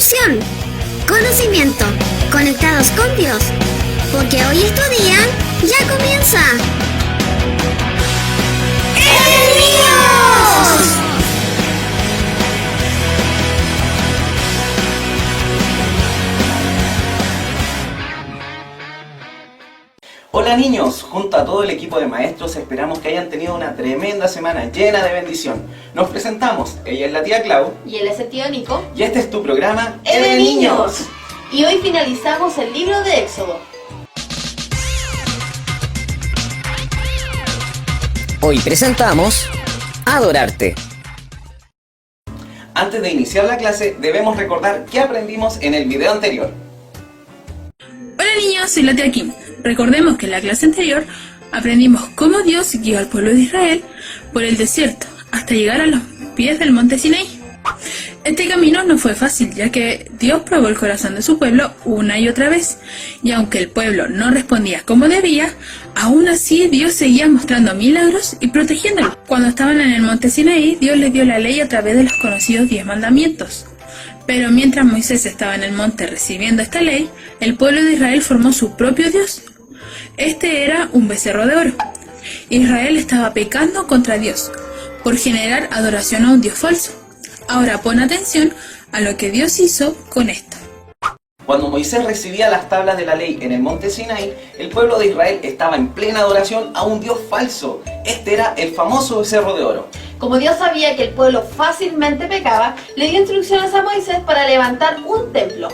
bendición, conocimiento, conectados con Dios, porque hoy es tu día, ya comienza. ¡El Niños! Hola niños, junto a todo el equipo de maestros esperamos que hayan tenido una tremenda semana llena de bendición. Nos presentamos, ella es la tía Clau. Y él es el tío Nico. Y este es tu programa, ¡El Niños! Y hoy finalizamos el libro de Éxodo. Hoy presentamos Adorarte. Antes de iniciar la clase, debemos recordar qué aprendimos en el video anterior. Hola niños, soy la tía Kim. Recordemos que en la clase anterior aprendimos cómo Dios guió al pueblo de Israel por el desierto hasta llegar a los pies del monte Sinaí. Este camino no fue fácil, ya que Dios probó el corazón de su pueblo una y otra vez, y aunque el pueblo no respondía como debía, aún así Dios seguía mostrando milagros y protegiéndolos. Cuando estaban en el monte Sinaí, Dios les dio la ley a través de los conocidos 10 mandamientos. Pero mientras Moisés estaba en el monte recibiendo esta ley, el pueblo de Israel formó su propio Dios. Este era un becerro de oro. Israel estaba pecando contra Dios por generar adoración a un Dios falso. Ahora pon atención a lo que Dios hizo con esto. Cuando Moisés recibía las tablas de la ley en el monte Sinaí, el pueblo de Israel estaba en plena adoración a un Dios falso. Este era el famoso becerro de oro. Como Dios sabía que el pueblo fácilmente pecaba, le dio instrucciones a Moisés para levantar un templo.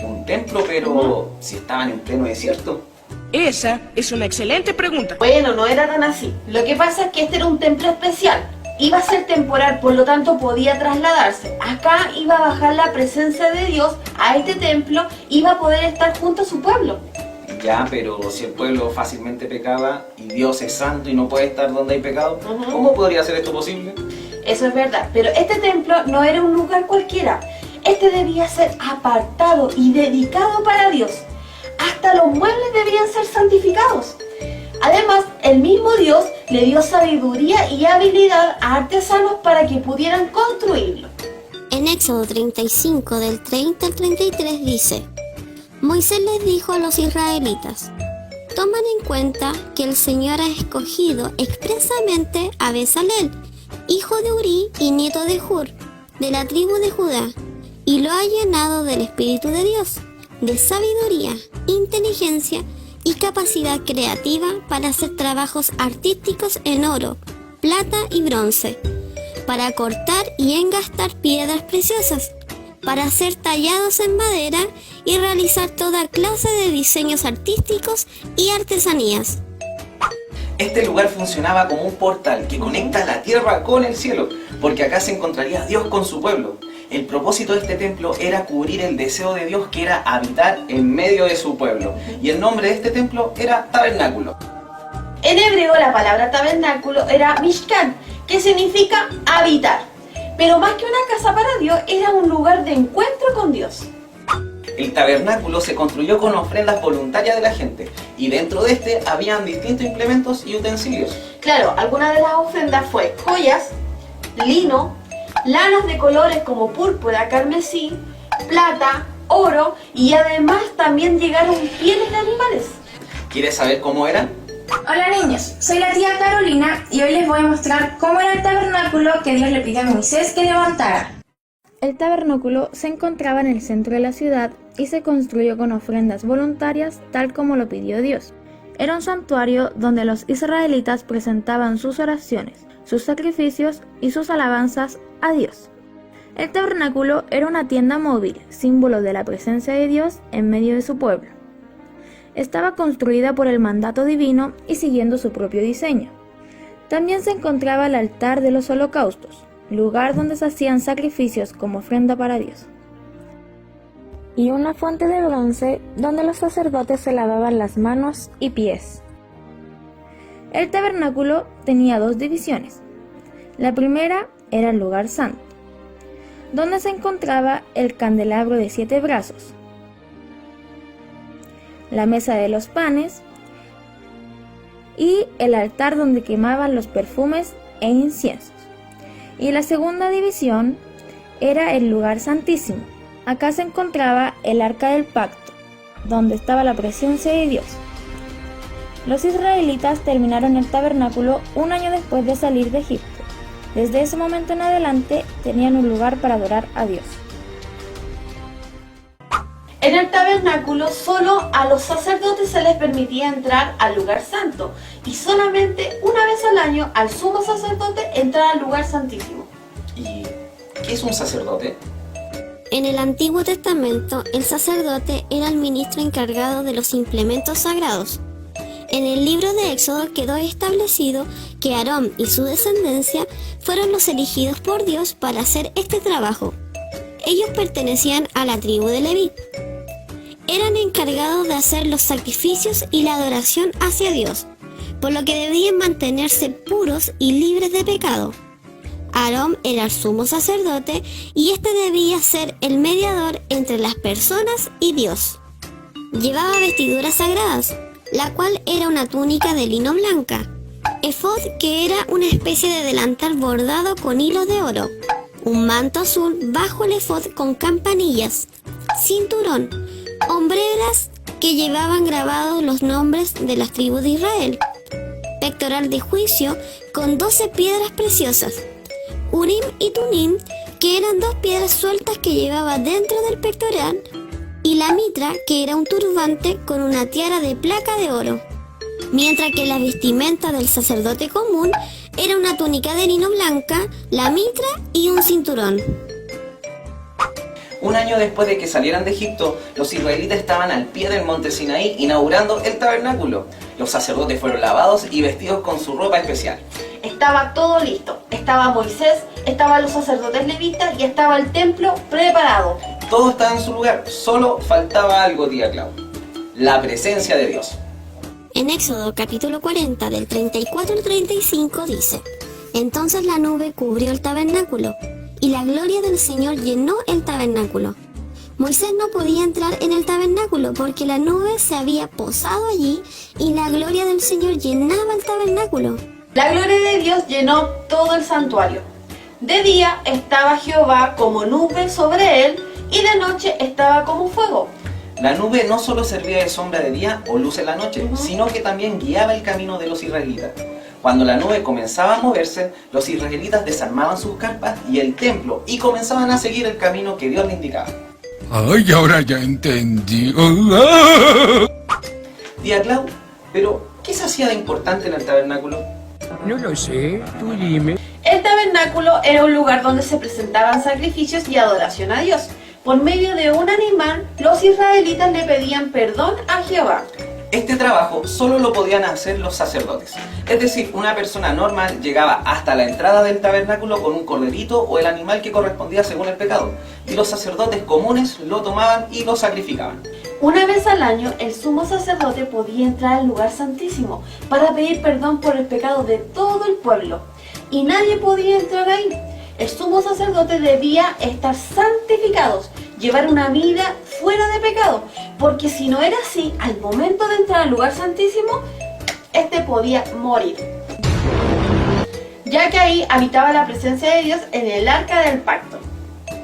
Un templo, pero si estaban en pleno desierto. Esa es una excelente pregunta. Bueno, no era tan así. Lo que pasa es que este era un templo especial. Iba a ser temporal, por lo tanto podía trasladarse. Acá iba a bajar la presencia de Dios a este templo, iba a poder estar junto a su pueblo. Ya, pero si el pueblo fácilmente pecaba y Dios es santo y no puede estar donde hay pecado, ¿cómo podría ser esto posible? Eso es verdad, pero este templo no era un lugar cualquiera. Este debía ser apartado y dedicado para Dios. Hasta los muebles debían ser santificados. Además, el mismo Dios le dio sabiduría y habilidad a artesanos para que pudieran construirlo. En Éxodo 35, del 30 al 33 dice: Moisés les dijo a los israelitas: toman en cuenta que el Señor ha escogido expresamente a Bezalel, hijo de Uri y nieto de Hur, de la tribu de Judá, y lo ha llenado del Espíritu de Dios, de sabiduría, inteligencia y capacidad creativa para hacer trabajos artísticos en oro, plata y bronce, para cortar y engastar piedras preciosas, para ser tallados en madera y realizar toda clase de diseños artísticos y artesanías. Este lugar funcionaba como un portal que conecta la tierra con el cielo, porque acá se encontraría Dios con su pueblo. El propósito de este templo era cubrir el deseo de Dios, que era habitar en medio de su pueblo. Y el nombre de este templo era Tabernáculo. En hebreo la palabra tabernáculo era Mishkan, que significa habitar. Pero más que una casa para Dios, era un lugar de encuentro con Dios. El tabernáculo se construyó con ofrendas voluntarias de la gente, y dentro de este habían distintos implementos y utensilios. Claro, algunas de las ofrendas fue joyas, lino, lanas de colores como púrpura, carmesí, plata, oro, y además también llegaron pieles de animales. ¿Quieres saber cómo eran? Hola niños, soy la tía Carolina y hoy les voy a mostrar cómo era el tabernáculo que Dios le pidió a Moisés que levantara. El tabernáculo se encontraba en el centro de la ciudad y se construyó con ofrendas voluntarias tal como lo pidió Dios. Era un santuario donde los israelitas presentaban sus oraciones, sus sacrificios y sus alabanzas a Dios. El tabernáculo era una tienda móvil, símbolo de la presencia de Dios en medio de su pueblo. Estaba construida por el mandato divino y siguiendo su propio diseño. También se encontraba el altar de los holocaustos, lugar donde se hacían sacrificios como ofrenda para Dios, y una fuente de bronce donde los sacerdotes se lavaban las manos y pies. El tabernáculo tenía 2 divisiones. La primera era el lugar santo, donde se encontraba el candelabro de 7 brazos, la mesa de los panes y el altar donde quemaban los perfumes e inciensos. Y la segunda división era el lugar santísimo, Acá se encontraba el Arca del Pacto, donde estaba la presencia de Dios. Los israelitas terminaron el tabernáculo un año después de salir de Egipto. Desde ese momento en adelante tenían un lugar para adorar a Dios. En el tabernáculo solo a los sacerdotes se les permitía entrar al lugar santo y solamente una vez al año al sumo sacerdote entrar al lugar santísimo. ¿Y qué es un sacerdote? En el Antiguo Testamento, el sacerdote era el ministro encargado de los implementos sagrados. En el libro de Éxodo quedó establecido que Aarón y su descendencia fueron los elegidos por Dios para hacer este trabajo. Ellos pertenecían a la tribu de Leví. Eran encargados de hacer los sacrificios y la adoración hacia Dios, por lo que debían mantenerse puros y libres de pecado. Aarón era el sumo sacerdote y este debía ser el mediador entre las personas y Dios. Llevaba vestiduras sagradas, la cual era una túnica de lino blanca, efod, que era una especie de delantal bordado con hilos de oro, un manto azul bajo el efod con campanillas, cinturón, hombreras que llevaban grabados los nombres de las tribus de Israel, pectoral de juicio con 12 piedras preciosas, Urim y Tumim, que eran 2 piedras sueltas que llevaba dentro del pectoral, y la mitra, que era un turbante con una tiara de placa de oro, mientras que la vestimenta del sacerdote común era una túnica de lino blanca, la mitra y un cinturón. Un año después de que salieran de Egipto, los israelitas estaban al pie del monte Sinaí inaugurando el tabernáculo. Los sacerdotes fueron lavados y vestidos con su ropa especial. Estaba todo listo. Estaba Moisés, estaban los sacerdotes levitas y estaba el templo preparado. Todo estaba en su lugar, solo faltaba algo, tía Clau: la presencia de Dios. En Éxodo capítulo 40 del 34 al 35 dice: Entonces la nube cubrió el tabernáculo, y la gloria del Señor llenó el tabernáculo. Moisés no podía entrar en el tabernáculo porque la nube se había posado allí y la gloria del Señor llenaba el tabernáculo. La gloria de Dios llenó todo el santuario. De día estaba Jehová como nube sobre él y de noche estaba como fuego. La nube no solo servía de sombra de día o luz en la noche, sino que también guiaba el camino de los israelitas. Cuando la nube comenzaba a moverse, los israelitas desarmaban sus carpas y el templo y comenzaban a seguir el camino que Dios les indicaba. ¡Ay, ahora ya entendí! Tía Clau, pero ¿qué se hacía de importante en el tabernáculo? No lo sé, tú dime. El tabernáculo era un lugar donde se presentaban sacrificios y adoración a Dios. Por medio de un animal, los israelitas le pedían perdón a Jehová. Este trabajo solo lo podían hacer los sacerdotes. Es decir, una persona normal llegaba hasta la entrada del tabernáculo con un corderito o el animal que correspondía según el pecado, y los sacerdotes comunes lo tomaban y lo sacrificaban. Una vez al año, el sumo sacerdote podía entrar al lugar santísimo para pedir perdón por el pecado de todo el pueblo, y nadie podía entrar ahí. El sumo sacerdote debía estar santificado, llevar una vida fuera de pecado, porque si no era así, al momento de entrar al lugar santísimo, este podía morir, ya que ahí habitaba la presencia de Dios en el Arca del Pacto.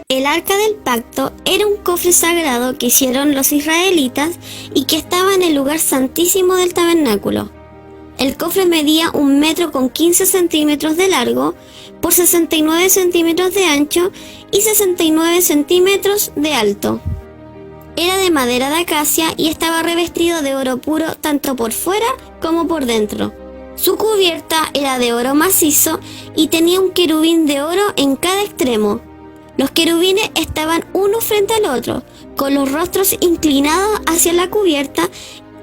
El Arca del Pacto era un cofre sagrado que hicieron los israelitas y que estaba en el lugar santísimo del tabernáculo. El cofre medía 1,15 metros de largo por 69 centímetros de ancho y 69 centímetros de alto. Era de madera de acacia y estaba revestido de oro puro tanto por fuera como por dentro. Su cubierta era de oro macizo y tenía un querubín de oro en cada extremo. Los querubines estaban uno frente al otro, con los rostros inclinados hacia la cubierta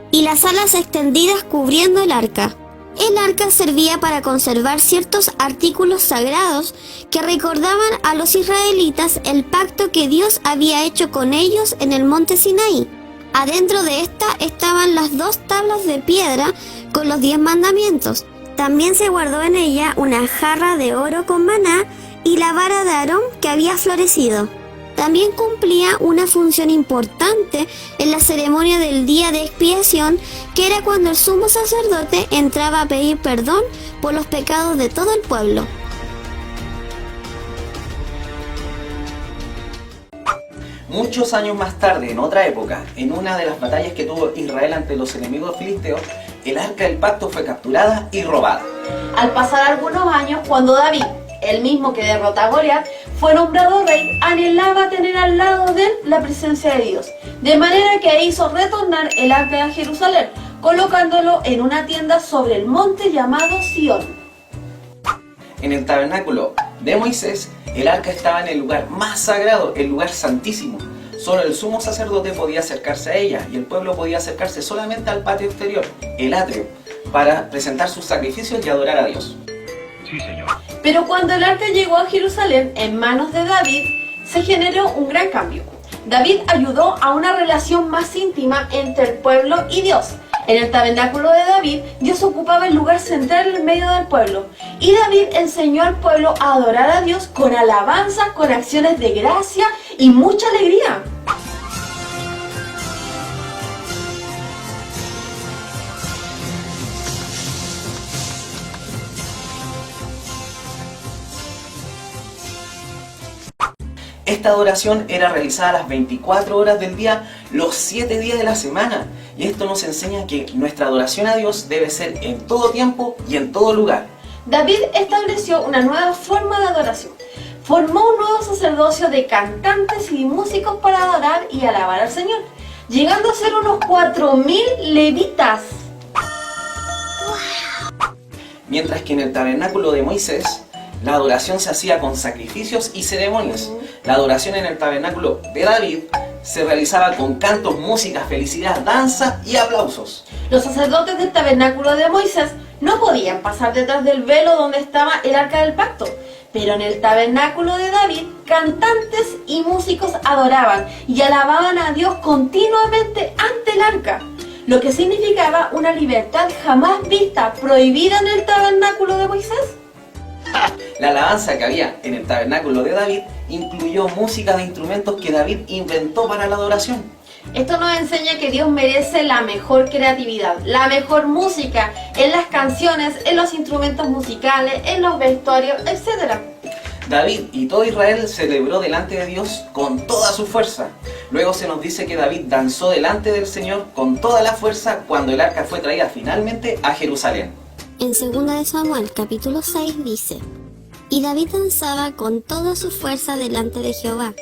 y las alas extendidas cubriendo el arca. El arca servía para conservar ciertos artículos sagrados que recordaban a los israelitas el pacto que Dios había hecho con ellos en el monte Sinaí. Adentro de esta estaban las 2 tablas de piedra con los 10 mandamientos. También se guardó en ella una jarra de oro con maná y la vara de Aarón que había florecido. También cumplía una función importante en la ceremonia del día de expiación, que era cuando el sumo sacerdote entraba a pedir perdón por los pecados de todo el pueblo. Muchos años más tarde, en otra época, en una de las batallas que tuvo Israel ante los enemigos filisteos, el arca del pacto fue capturada y robada. Al pasar algunos años, cuando David, el mismo que derrota a Goliat, fue nombrado rey, anhelaba tener al lado de él la presencia de Dios, de manera que hizo retornar el arca a Jerusalén, colocándolo en una tienda sobre el monte llamado Sión. En el tabernáculo de Moisés, el arca estaba en el lugar más sagrado, el lugar santísimo. Solo el sumo sacerdote podía acercarse a ella y el pueblo podía acercarse solamente al patio exterior, el atrio, para presentar sus sacrificios y adorar a Dios. Sí, señor. Pero cuando el arca llegó a Jerusalén en manos de David, se generó un gran cambio. David ayudó a una relación más íntima entre el pueblo y Dios. En el tabernáculo de David, Dios ocupaba el lugar central en medio del pueblo. Y David enseñó al pueblo a adorar a Dios con alabanza, con acciones de gracia y mucha alegría. Esta adoración era realizada las 24 horas del día, los 7 días de la semana. Y esto nos enseña que nuestra adoración a Dios debe ser en todo tiempo y en todo lugar. David estableció una nueva forma de adoración. Formó un nuevo sacerdocio de cantantes y músicos para adorar y alabar al Señor, llegando a ser unos 4.000 levitas. Mientras que en el tabernáculo de Moisés, la adoración se hacía con sacrificios y ceremonias. La adoración en el tabernáculo de David se realizaba con cantos, música, felicidad, danza y aplausos. Los sacerdotes del tabernáculo de Moisés no podían pasar detrás del velo donde estaba el arca del pacto, pero en el tabernáculo de David, cantantes y músicos adoraban y alababan a Dios continuamente ante el arca, lo que significaba una libertad jamás vista, prohibida en el tabernáculo de Moisés. La alabanza que había en el tabernáculo de David incluyó música de instrumentos que David inventó para la adoración. Esto nos enseña que Dios merece la mejor creatividad, la mejor música en las canciones, en los instrumentos musicales, en los vestuarios, etc. David y todo Israel celebró delante de Dios con toda su fuerza. Luego se nos dice que David danzó delante del Señor con toda la fuerza cuando el arca fue traída finalmente a Jerusalén. En 2 de Samuel capítulo 6 dice: Y David danzaba con toda su fuerza delante de Jehová,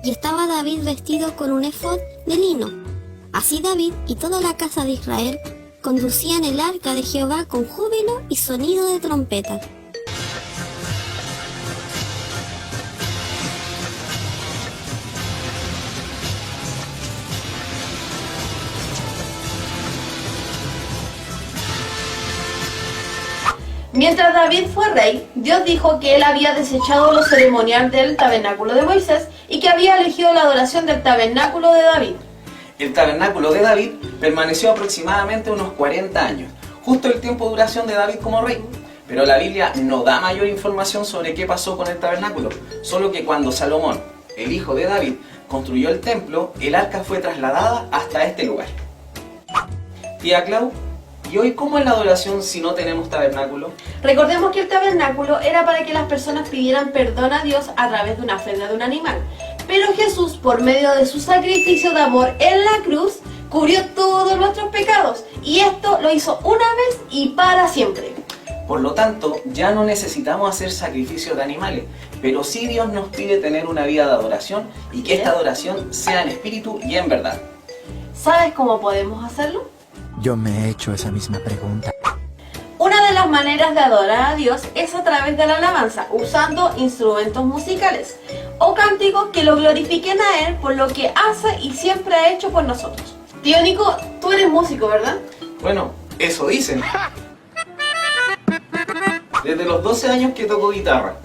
y estaba David vestido con un efod de lino. Así David y toda la casa de Israel conducían el arca de Jehová con júbilo y sonido de trompeta. Mientras David fue rey, Dios dijo que él había desechado lo ceremonial del tabernáculo de Moisés y que había elegido la adoración del tabernáculo de David. El tabernáculo de David permaneció aproximadamente unos 40 años, justo el tiempo de duración de David como rey. Pero la Biblia no da mayor información sobre qué pasó con el tabernáculo, solo que cuando Salomón, el hijo de David, construyó el templo, el arca fue trasladada hasta este lugar. Tía Clau, ¿y hoy cómo es la adoración si no tenemos tabernáculo? Recordemos que el tabernáculo era para que las personas pidieran perdón a Dios a través de una ofrenda de un animal. Pero Jesús, por medio de su sacrificio de amor en la cruz, cubrió todos nuestros pecados. Y esto lo hizo una vez y para siempre. Por lo tanto, ya no necesitamos hacer sacrificios de animales, pero sí Dios nos pide tener una vida de adoración y que esta adoración sea en espíritu y en verdad. ¿Sabes cómo podemos hacerlo? Yo me he hecho esa misma pregunta. Una de las maneras de adorar a Dios es a través de la alabanza, usando instrumentos musicales o cánticos que lo glorifiquen a Él por lo que hace y siempre ha hecho por nosotros. Tío Nico, tú eres músico, ¿verdad? Bueno, eso dicen. Desde los 12 años que toco guitarra,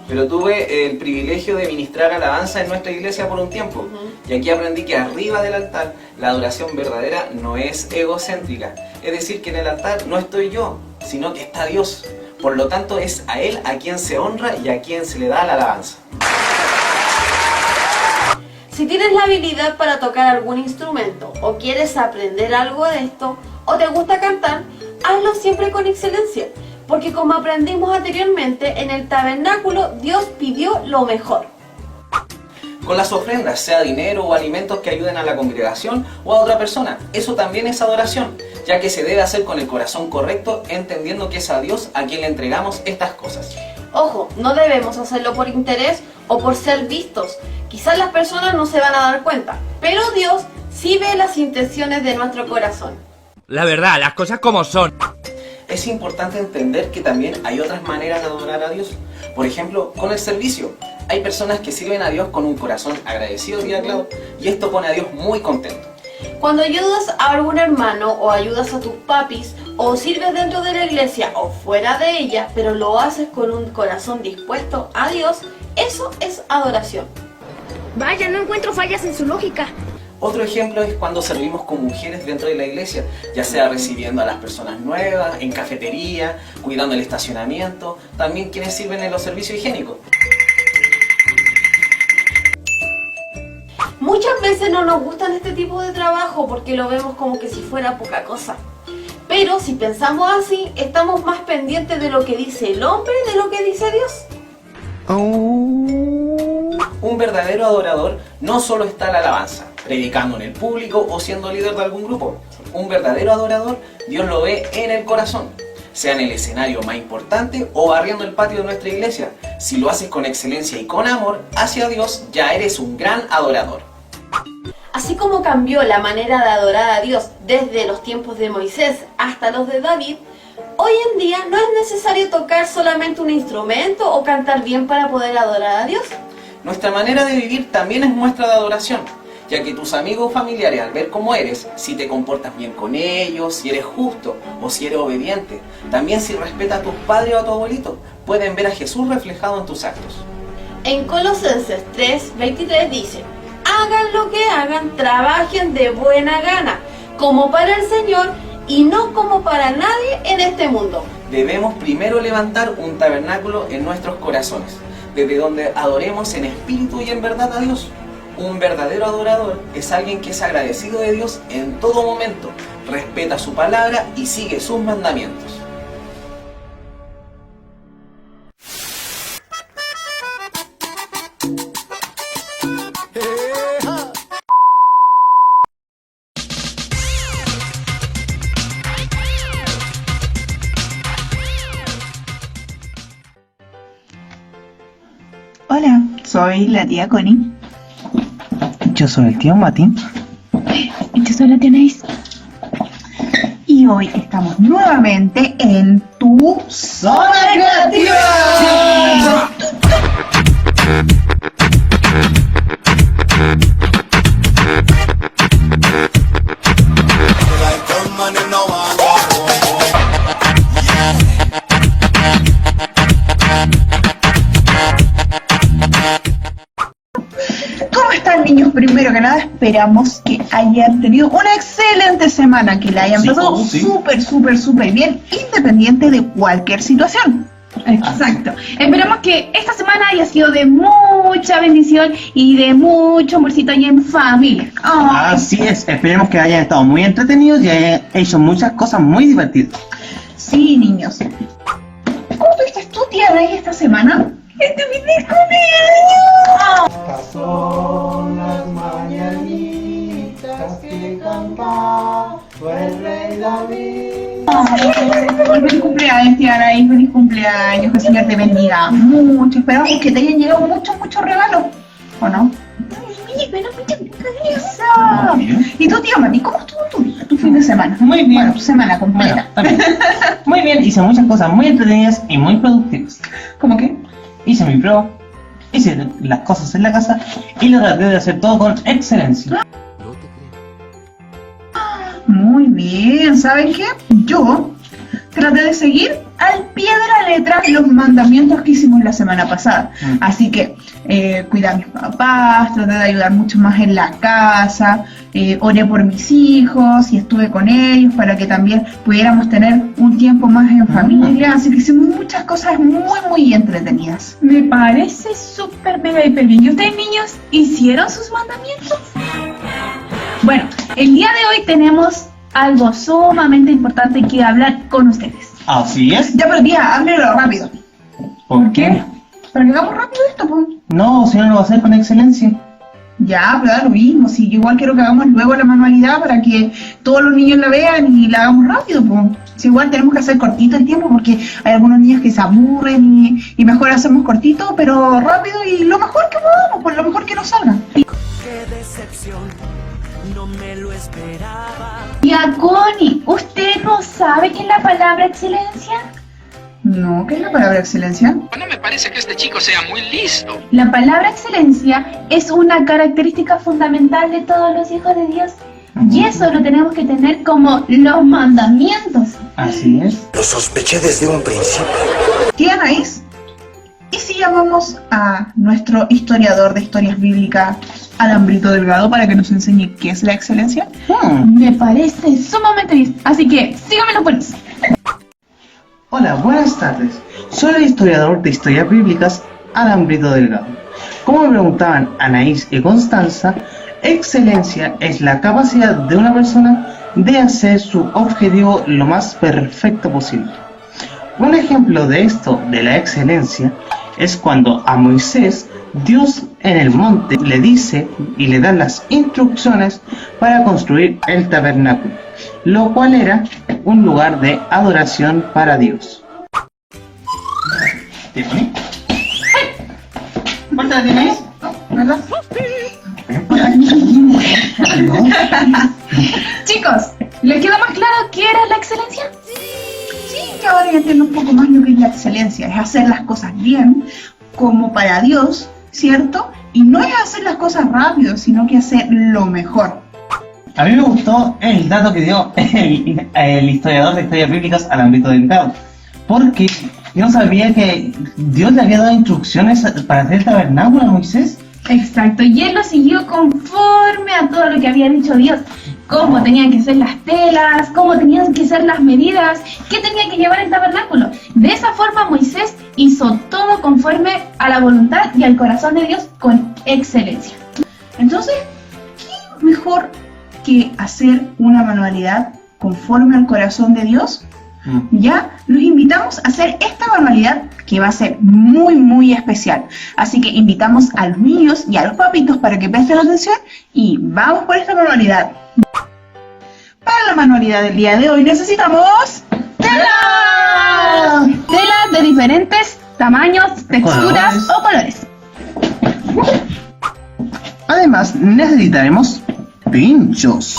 pero tuve el privilegio de ministrar alabanza en nuestra iglesia por un tiempo. Y aquí aprendí que arriba del altar la adoración verdadera no es egocéntrica. Es decir, que en el altar no estoy yo, sino que está Dios. Por lo tanto, es a Él a quien se honra y a quien se le da la alabanza. Si tienes la habilidad para tocar algún instrumento o quieres aprender algo de esto o te gusta cantar, hazlo siempre con excelencia. Porque como aprendimos anteriormente, en el tabernáculo Dios pidió lo mejor. con las ofrendas, sea dinero o alimentos que ayuden a la congregación o a otra persona. Eso también es adoración, ya que se debe hacer con el corazón correcto, entendiendo que es a Dios a quien le entregamos estas cosas. Ojo, no debemos hacerlo por interés o por ser vistos. Quizás las personas no se van a dar cuenta, pero Dios sí ve las intenciones de nuestro corazón. La verdad, las cosas como son. Es importante entender que también hay otras maneras de adorar a Dios. Por ejemplo, con el servicio. Hay personas que sirven a Dios con un corazón agradecido, tía Clau, y esto pone a Dios muy contento. Cuando ayudas a algún hermano o ayudas a tus papis o sirves dentro de la iglesia o fuera de ella, pero lo haces con un corazón dispuesto a Dios, eso es adoración. Vaya, no encuentro fallas en su lógica. Otro ejemplo es cuando servimos con mujeres dentro de la iglesia, ya sea recibiendo a las personas nuevas, en cafetería, cuidando el estacionamiento, también quienes sirven en los servicios higiénicos. Muchas veces no nos gustan este tipo de trabajo porque lo vemos como que si fuera poca cosa. Pero si pensamos así, estamos más pendientes de lo que dice el hombre de lo que dice Dios. Un verdadero adorador no solo está en la alabanza, predicando en el público o siendo líder de algún grupo. Un verdadero adorador, Dios lo ve en el corazón, sea en el escenario más importante o barriendo el patio de nuestra iglesia. Si lo haces con excelencia y con amor hacia Dios, ya eres un gran adorador. Así como cambió la manera de adorar a Dios desde los tiempos de Moisés hasta los de David, hoy en día no es necesario tocar solamente un instrumento o cantar bien para poder adorar a Dios. Nuestra manera de vivir también es muestra de adoración, ya que tus amigos o familiares, al ver cómo eres, si te comportas bien con ellos, si eres justo o si eres obediente, también si respetas a tus padres o a tu abuelito, pueden ver a Jesús reflejado en tus actos. En Colosenses 3:23 dice: hagan lo que hagan, trabajen de buena gana, como para el Señor y no como para nadie en este mundo. Debemos primero levantar un tabernáculo en nuestros corazones, desde donde adoremos en espíritu y en verdad a Dios. Un verdadero adorador es alguien que es agradecido de Dios en todo momento, respeta su palabra y sigue sus mandamientos. Hola, soy la tía Connie. Yo soy el tío Mati. Yo soy la tía Neis. Y hoy estamos nuevamente en tu Zona Creativa. ¿Cómo están, niños? Primero que nada, esperamos que hayan tenido una excelente semana, que la hayan pasado súper bien, independiente de cualquier situación. Exacto. Esperamos que esta semana haya sido de mucha bendición y de mucho amorcito ahí en familia. Así es, esperemos que hayan estado muy entretenidos y hayan hecho muchas cosas muy divertidas. Sí, niños. ¿Cómo tuviste tu tía Rey esta semana? ¡Este es mi cumpleaños! Estas son las mañanitas que cantaba el rey David. Feliz cumpleaños, tía Rey, feliz cumpleaños, que el Señor te bendiga mucho. Esperamos que te hayan llegado muchos regalos, ¿o no? Sí, pero muchas gracias. ¿Y tu tía Mati, cómo estuvo tu fin de semana? Muy bien. Bueno, tu semana completa. Bueno, muy bien, hice muchas cosas muy entretenidas y muy productivas. ¿Cómo qué? Hice mi prueba, hice las cosas en la casa y lo traté de hacer todo con excelencia. Muy bien, ¿saben qué? Yo traté de seguir al pie de la letra los mandamientos que hicimos la semana pasada. Así que cuidé a mis papás, traté de ayudar mucho más en la casa, oré por mis hijos y estuve con ellos para que también pudiéramos tener un tiempo más en familia. Así que hicimos muchas cosas muy entretenidas. Me parece súper mega hiper bien. ¿Y ustedes, niños, hicieron sus mandamientos? Bueno, el día de hoy tenemos algo sumamente importante que hablar con ustedes. Así es. Ya, pero tía, háblelo rápido. ¿Por qué? Para que hagamos rápido esto, pues. No, si no lo va a hacer con excelencia. Ya, pero da lo mismo, si yo igual quiero que hagamos luego la manualidad para que todos los niños la vean y la hagamos rápido, pues. Si igual tenemos que hacer cortito el tiempo porque hay algunos niños que se aburren y mejor hacemos cortito, pero rápido y lo mejor que podamos, pues lo mejor que nos salga. Qué decepción, no me lo esperaba. Tía Connie, ¿usted no sabe qué es la palabra excelencia? No, ¿qué es la palabra excelencia? No me parece que este chico sea muy listo. La palabra excelencia es una característica fundamental de todos los hijos de Dios. Y eso lo tenemos que tener como los mandamientos. Así es. Lo sospeché desde un principio. Tía Anaís, ¿y si llamamos a nuestro historiador de historias bíblicas, Alambrito Delgado, para que nos enseñe qué es la excelencia? Me parece sumamente bien. Así que, síganme los buenos. Hola, buenas tardes. Soy el historiador de historias bíblicas, Alambrito Delgado. Como me preguntaban Anaís y Constanza, excelencia es la capacidad de una persona de hacer su objetivo lo más perfecto posible. Un ejemplo de esto, de la excelencia, es cuando a Moisés, Dios en el monte le dice y le da las instrucciones para construir el tabernáculo, lo cual era un lugar de adoración para Dios. ¿Tiffany? ¿Cuántas tienes? ¿Verdad? Chicos, ¿les queda más claro qué era la excelencia? Sí, que ahora ya entiendo un poco más lo que es la excelencia. Es hacer las cosas bien, como para Dios, ¿cierto? Y no es hacer las cosas rápido, sino que hacer lo mejor. A mí me gustó el dato que dio el historiador de historias bíblicas, Alambrito Delgado, porque yo no sabía que Dios le había dado instrucciones para hacer el tabernáculo a Moisés. Exacto, y él lo siguió conforme a todo lo que había dicho Dios. Cómo tenían que ser las telas, cómo tenían que ser las medidas, qué tenía que llevar el tabernáculo. De esa forma Moisés hizo todo conforme a la voluntad y al corazón de Dios con excelencia. Entonces, ¿qué mejor que hacer una manualidad conforme al corazón de Dios? Ya los invitamos a hacer esta manualidad que va a ser muy muy especial. Así que invitamos a los niños y a los papitos para que presten atención y vamos por esta manualidad. Para la manualidad del día de hoy necesitamos ¡tela! Telas de diferentes tamaños, texturas o colores. Además necesitaremos pinchos,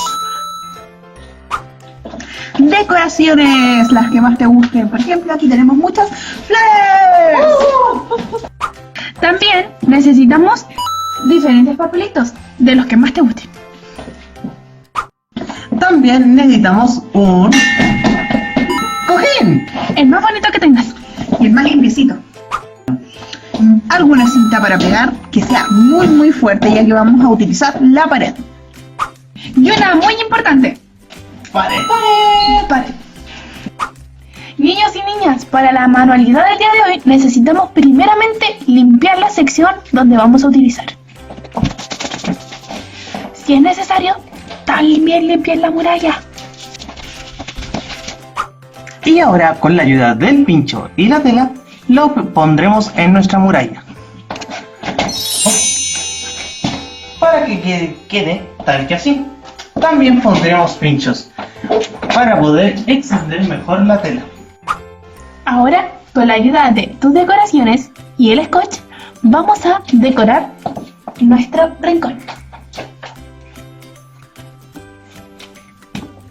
decoraciones, las que más te gusten. Por ejemplo, aquí tenemos muchas flores. También necesitamos diferentes papelitos, de los que más te gusten. También necesitamos un cojín, el más bonito que tengas y el más limpiecito. Alguna cinta para pegar que sea muy muy fuerte, ya que vamos a utilizar la pared. Y una muy importante: pared. Niños y niñas, para la manualidad del día de hoy necesitamos primeramente limpiar la sección donde vamos a utilizar. Si es necesario, también limpiar la muralla. Y ahora, con la ayuda del pincho y la tela, lo pondremos en nuestra muralla, para que quede tal que así. También pondremos pinchos para poder extender mejor la tela. Ahora, con la ayuda de tus decoraciones y el scotch, vamos a decorar nuestro rincón.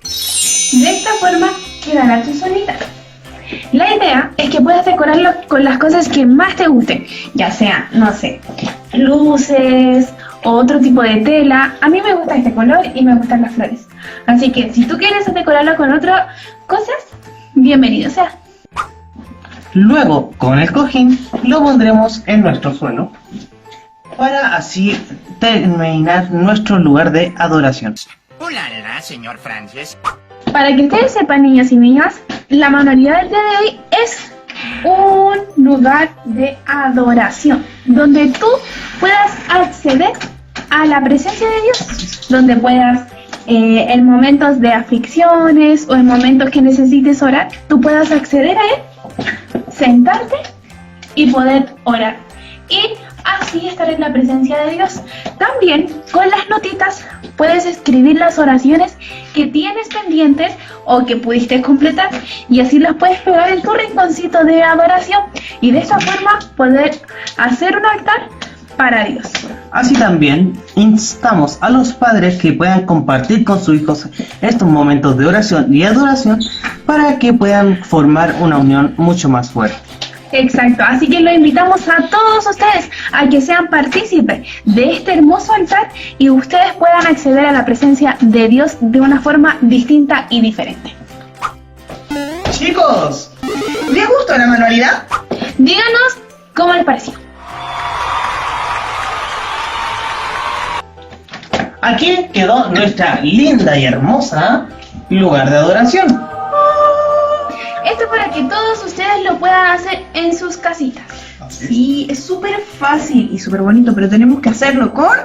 De esta forma quedará tu zonita. La idea es que puedas decorarlo con las cosas que más te gusten, ya sea, no sé, luces o otro tipo de tela. A mí me gusta este color y me gustan las flores. Así que si tú quieres decorarlo con otras cosas, bienvenido sea. Luego, con el cojín, lo pondremos en nuestro suelo, para así terminar nuestro lugar de adoración. Hola, señor Francis. Para que ustedes sepan, niños y niñas, la manualidad del día de hoy es un lugar de adoración, donde tú puedas acceder a la presencia de Dios, donde puedas, en momentos de aflicciones o en momentos que necesites orar, tú puedas acceder a Él, sentarte y poder orar. Y así estar en la presencia de Dios. También con las notitas puedes escribir las oraciones que tienes pendientes o que pudiste completar y así las puedes pegar en tu rinconcito de adoración y de esta forma poder hacer un altar para Dios. Así también instamos a los padres que puedan compartir con sus hijos estos momentos de oración y adoración para que puedan formar una unión mucho más fuerte. Exacto, así que lo invitamos a todos ustedes a que sean partícipes de este hermoso altar y ustedes puedan acceder a la presencia de Dios de una forma distinta y diferente. Chicos, ¿les gustó la manualidad? Díganos cómo les pareció. Aquí quedó nuestra linda y hermosa lugar de adoración. Esto es para que todos ustedes lo puedan hacer en sus casitas. Sí, es súper fácil y súper bonito, pero tenemos que hacerlo con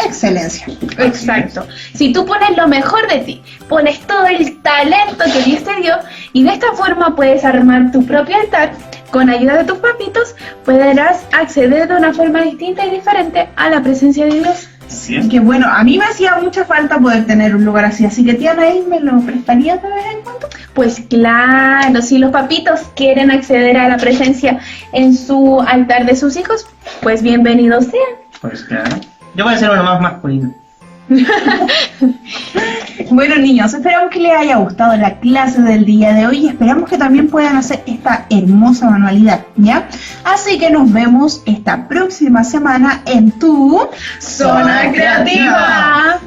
excelencia. Exacto. Si tú pones lo mejor de ti, pones todo el talento que Dios te dio y de esta forma puedes armar tu propio altar, con ayuda de tus papitos podrás acceder de una forma distinta y diferente a la presencia de Dios. Sí, es que bueno, a mí me hacía mucha falta poder tener un lugar así que tía Anaís, ¿me lo prestaría de vez en cuando? Pues claro, si los papitos quieren acceder a la presencia en su altar de sus hijos, pues bienvenidos sean. Pues claro. Yo voy a hacer uno más masculino. Bueno, niños, esperamos que les haya gustado la clase del día de hoy y esperamos que también puedan hacer esta hermosa manualidad, ¿ya? Así que nos vemos esta próxima semana en tu Zona Creativa.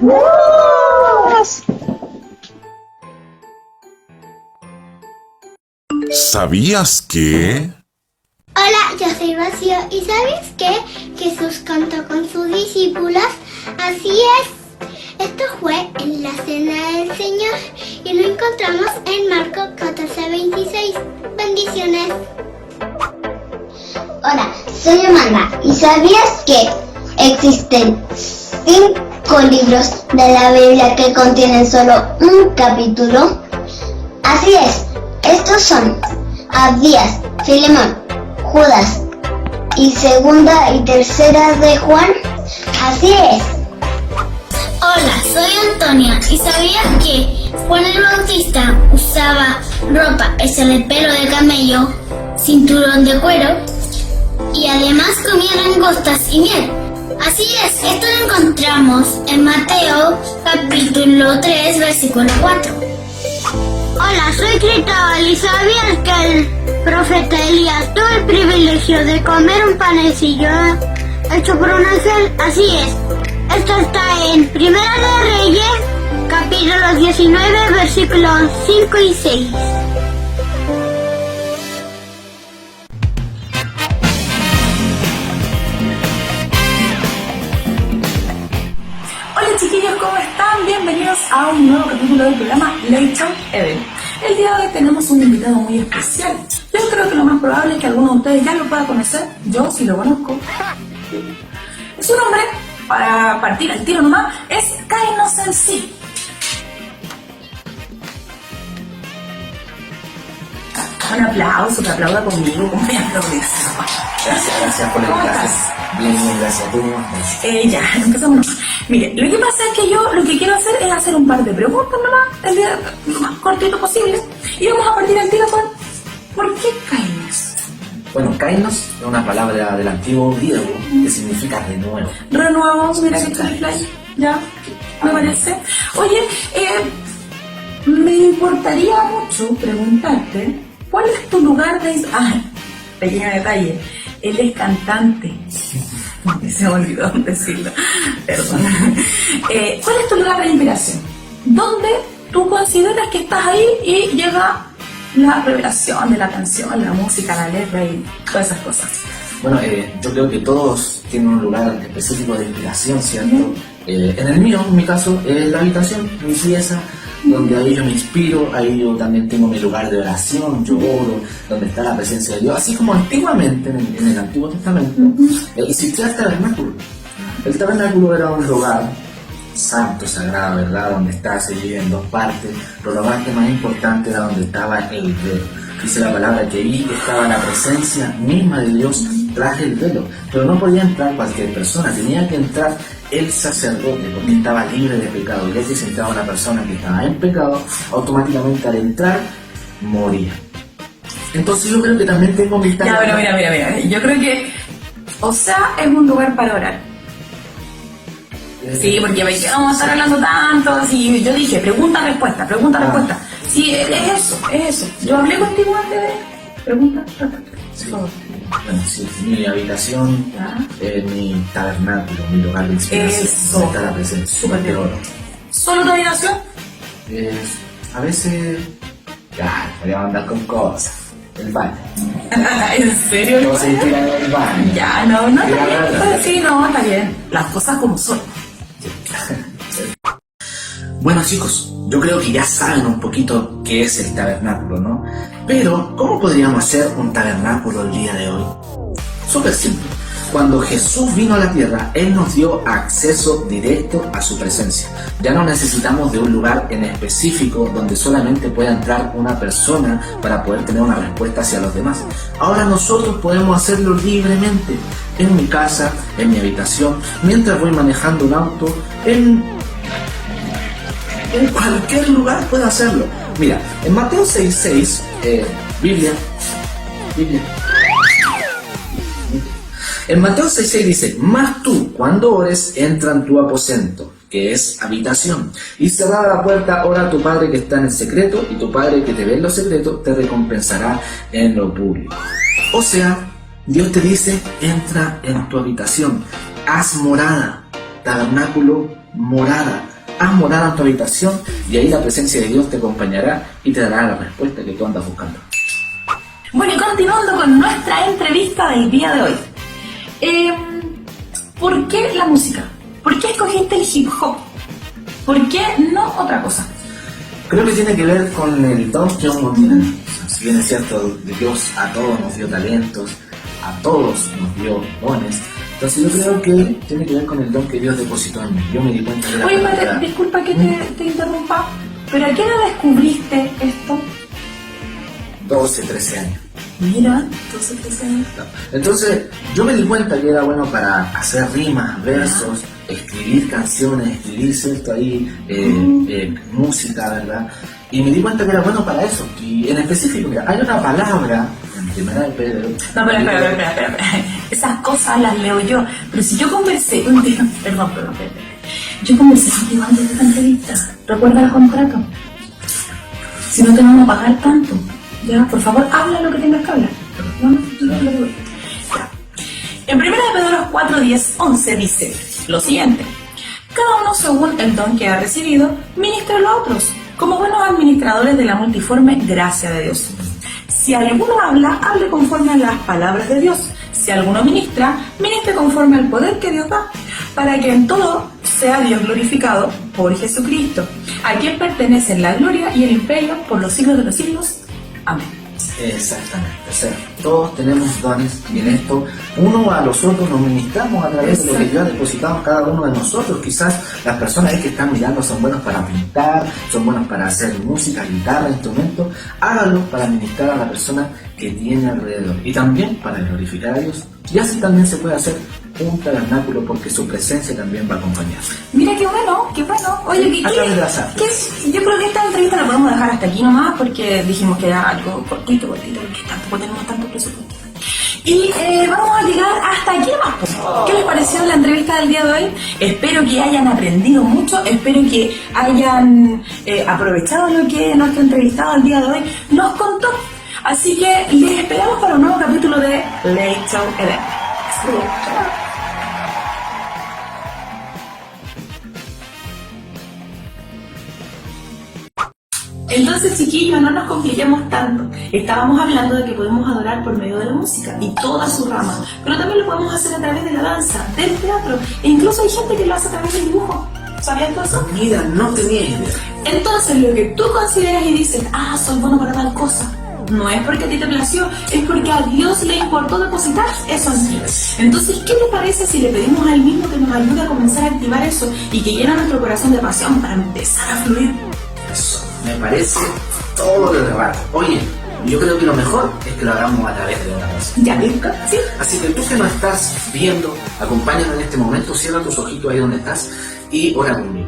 ¿Sabías que? Hola, yo soy Rocío. ¿Y sabes qué? Jesús cantó con sus discípulos. Así es. Esto fue en la Cena del Señor y lo encontramos en Marcos 14:26. Bendiciones. Hola, soy Amanda. ¿Y sabías que existen 5 libros de la Biblia que contienen solo un capítulo? Así es, estos son Abdías, Filemón, Judas y segunda y tercera de Juan. Así es. Hola, soy Antonia. ¿Y sabías que Juan el Bautista usaba ropa hecha de pelo de camello, cinturón de cuero y además comía langostas y miel? Así es, esto lo encontramos en Mateo capítulo 3 versículo 4. Hola, soy Cristóbal. ¿Y sabías que el profeta Elías tuvo el privilegio de comer un panecillo hecho por un ángel? Así es. Esto está en Primera de Reyes, capítulos 19, versículos 5 y 6. Hola chiquillos, ¿cómo están? Bienvenidos a un nuevo capítulo del programa Layton Eden. El día de hoy tenemos un invitado muy especial. Yo creo que lo más probable es que alguno de ustedes ya lo pueda conocer. Yo sí lo conozco. Su nombre, para partir al tiro nomás, es Kainos en sí. Un aplauso, que aplauda conmigo, como me aplaudes. Gracias por la invitación. Bien, gracias. ¿Tú cómo estás? Ya, empezamos. Mire, lo que pasa es que yo lo que quiero hacer es hacer un par de preguntas nomás, el día lo más cortito posible. Y vamos a partir al tiro con ¿por qué Kainos? Bueno, Kainos es una palabra del antiguo griego que significa renuevo. Renuevos, mira que chiflay, ya, me parece. Oye, me importaría mucho preguntarte, ¿cuál es tu lugar de... pequeño detalle, él es cantante. Se me olvidó decirlo, perdón. ¿Cuál es tu lugar de inspiración? ¿Dónde tú consideras que estás ahí y llega la revelación de la canción, la música, la letra y todas esas cosas? Bueno, yo creo que todos tienen un lugar específico de inspiración, ¿cierto? En el mío, en mi caso, es la habitación, mi pieza, donde ahí yo me inspiro, ahí yo también tengo mi lugar de oración, yo oro, donde está la presencia de Dios, así como antiguamente, en el Antiguo Testamento, existía el tabernáculo. El tabernáculo era un lugar santo, sagrado, ¿verdad? Donde estaba dividido en 2 partes, pero la parte más importante era donde estaba el Dios. Dice la palabra que ahí estaba la presencia misma de Dios traje el velo, pero no podía entrar cualquier persona, tenía que entrar el sacerdote, porque estaba libre de pecado. Y si entraba una persona que estaba en pecado, automáticamente al entrar moría. Entonces yo creo que también tengo mi Ya, pero mira, yo creo que, o sea, es un lugar para orar. Sí, porque vamos a estar hablando tanto, así, yo dije, pregunta-respuesta. Sí, es eso. Yo hablé contigo antes de pregunta-respuesta. Sí. Bueno, sí, mi habitación, mi tabernáculo, mi lugar de inspiración, Eso. está la presencia de oro. ¿Solo tu habitación? A veces, podríamos andar con cosas. El baño. ¿En serio? No se tiran en el baño. Ya, no, está bien. Sí, no, está bien. Las cosas como son. Bueno, chicos, yo creo que ya saben un poquito qué es el tabernáculo, ¿no? Pero, ¿cómo podríamos hacer un tabernáculo el día de hoy? Súper simple. Cuando Jesús vino a la tierra, Él nos dio acceso directo a su presencia. Ya no necesitamos de un lugar en específico donde solamente pueda entrar una persona para poder tener una respuesta hacia los demás. Ahora nosotros podemos hacerlo libremente, en mi casa, en mi habitación, mientras voy manejando un auto, en cualquier lugar puedo hacerlo. Mira, en Mateo 6:6, Biblia. En Mateo 6:6 dice: mas tú, cuando ores, entra en tu aposento, que es habitación, y cerrada la puerta, ora a tu Padre que está en el secreto, y tu Padre que te ve en lo secreto te recompensará en lo público. O sea, Dios te dice: entra en tu habitación, haz morada, tabernáculo, morada. Haz morada en tu habitación y ahí la presencia de Dios te acompañará y te dará la respuesta que tú andas buscando. Bueno, y continuando con nuestra entrevista del día de hoy. ¿Por qué la música? ¿Por qué escogiste el hip hop? ¿Por qué no otra cosa? Creo que tiene que ver con el don que uno tiene. Si bien es cierto, Dios a todos nos dio talentos, a todos nos dio dones. Entonces yo creo que tiene que ver con el don que Dios depositó en mí. Yo me di cuenta de la Oye, Padre, disculpa que te interrumpa, pero ¿a qué edad descubriste esto? 12, 13 años. Mira, 12, 13 años. Entonces yo me di cuenta que era bueno para hacer rimas, versos, escribir canciones, escribir, ¿cierto? Ahí música, ¿verdad? Y me di cuenta que era bueno para eso. Y en específico, mira, hay una palabra en Primera de Pedro. No, pero espera. Esas cosas las leo yo. Pero si yo conversé contigo, perdón. Yo conversé contigo antes de esta entrevista. ¿Recuerda el contrato? Si no te van a pagar tanto, ya, por favor, habla lo que tengas que hablar. No, ya. En Primera de Pedro 4, 10, 11 dice lo siguiente: cada uno según el don que ha recibido, ministre a otros, como buenos administradores de la multiforme gracia de Dios. Si alguno habla, hable conforme a las palabras de Dios. Si alguno ministra, ministre conforme al poder que Dios da, para que en todo sea Dios glorificado por Jesucristo, a quien pertenecen la gloria y el imperio por los siglos de los siglos. Amén. Exactamente, o sea, todos tenemos dones y en esto uno a los otros nos ministramos a través de lo que Dios ha depositado cada uno de nosotros. Quizás las personas que están mirando son buenos para pintar, son buenos para hacer música, guitarra, instrumentos. Háganlo para ministrar a la persona que tiene alrededor y también para glorificar a Dios. Y así también se puede hacer un tabernáculo porque su presencia también va a acompañar. Mira qué bueno. Oye, yo creo que esta entrevista la podemos dejar hasta aquí nomás porque dijimos que era algo cortito porque tampoco tenemos tanto presupuesto. Y vamos a llegar hasta aquí nomás. ¿Qué les pareció la entrevista del día de hoy? Espero que hayan aprendido mucho, espero que hayan aprovechado lo que nuestro entrevistado el día de hoy nos contó. Así que les esperamos para un nuevo capítulo de Late Show Eden. Entonces, chiquillos, no nos compliquemos tanto. Estábamos hablando de que podemos adorar por medio de la música y todas sus ramas, pero también lo podemos hacer a través de la danza, del teatro, e incluso hay gente que lo hace a través del dibujo. ¿Sabías todo eso? Mira, no tenía idea. Entonces, lo que tú consideras y dices, soy bueno para tal cosa, no es porque a ti te plació, es porque a Dios le importó depositar eso en ti. Entonces, ¿qué te parece si le pedimos al mismo que nos ayude a comenzar a activar eso y que llena nuestro corazón de pasión para empezar a fluir? Eso, me parece todo lo de rato. Oye, Y yo creo que lo mejor es que lo hagamos a través de una oración. Ya. ¿Sí? Así que tú que nos estás viendo, acompáñanos en este momento, cierra tus ojitos ahí donde estás y ora conmigo.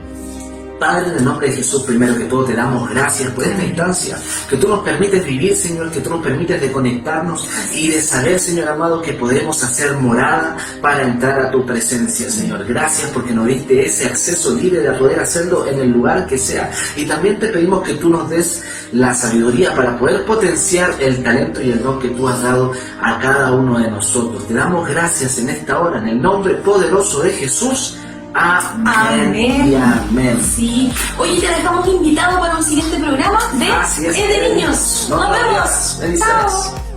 Padre, en el nombre de Jesús, primero que todo te damos gracias por esta instancia, que tú nos permites vivir, Señor, que tú nos permites de conectarnos y de saber, Señor amado, que podemos hacer morada para entrar a tu presencia, Señor. Gracias porque nos diste ese acceso libre de poder hacerlo en el lugar que sea. Y también te pedimos que tú nos des la sabiduría para poder potenciar el talento y el don que tú has dado a cada uno de nosotros. Te damos gracias en esta hora, en el nombre poderoso de Jesús. Amén. Y amén. Sí. Oye, te dejamos invitado para un siguiente programa de Así es. de Niños. Nos vemos. Bendiciones. Chao.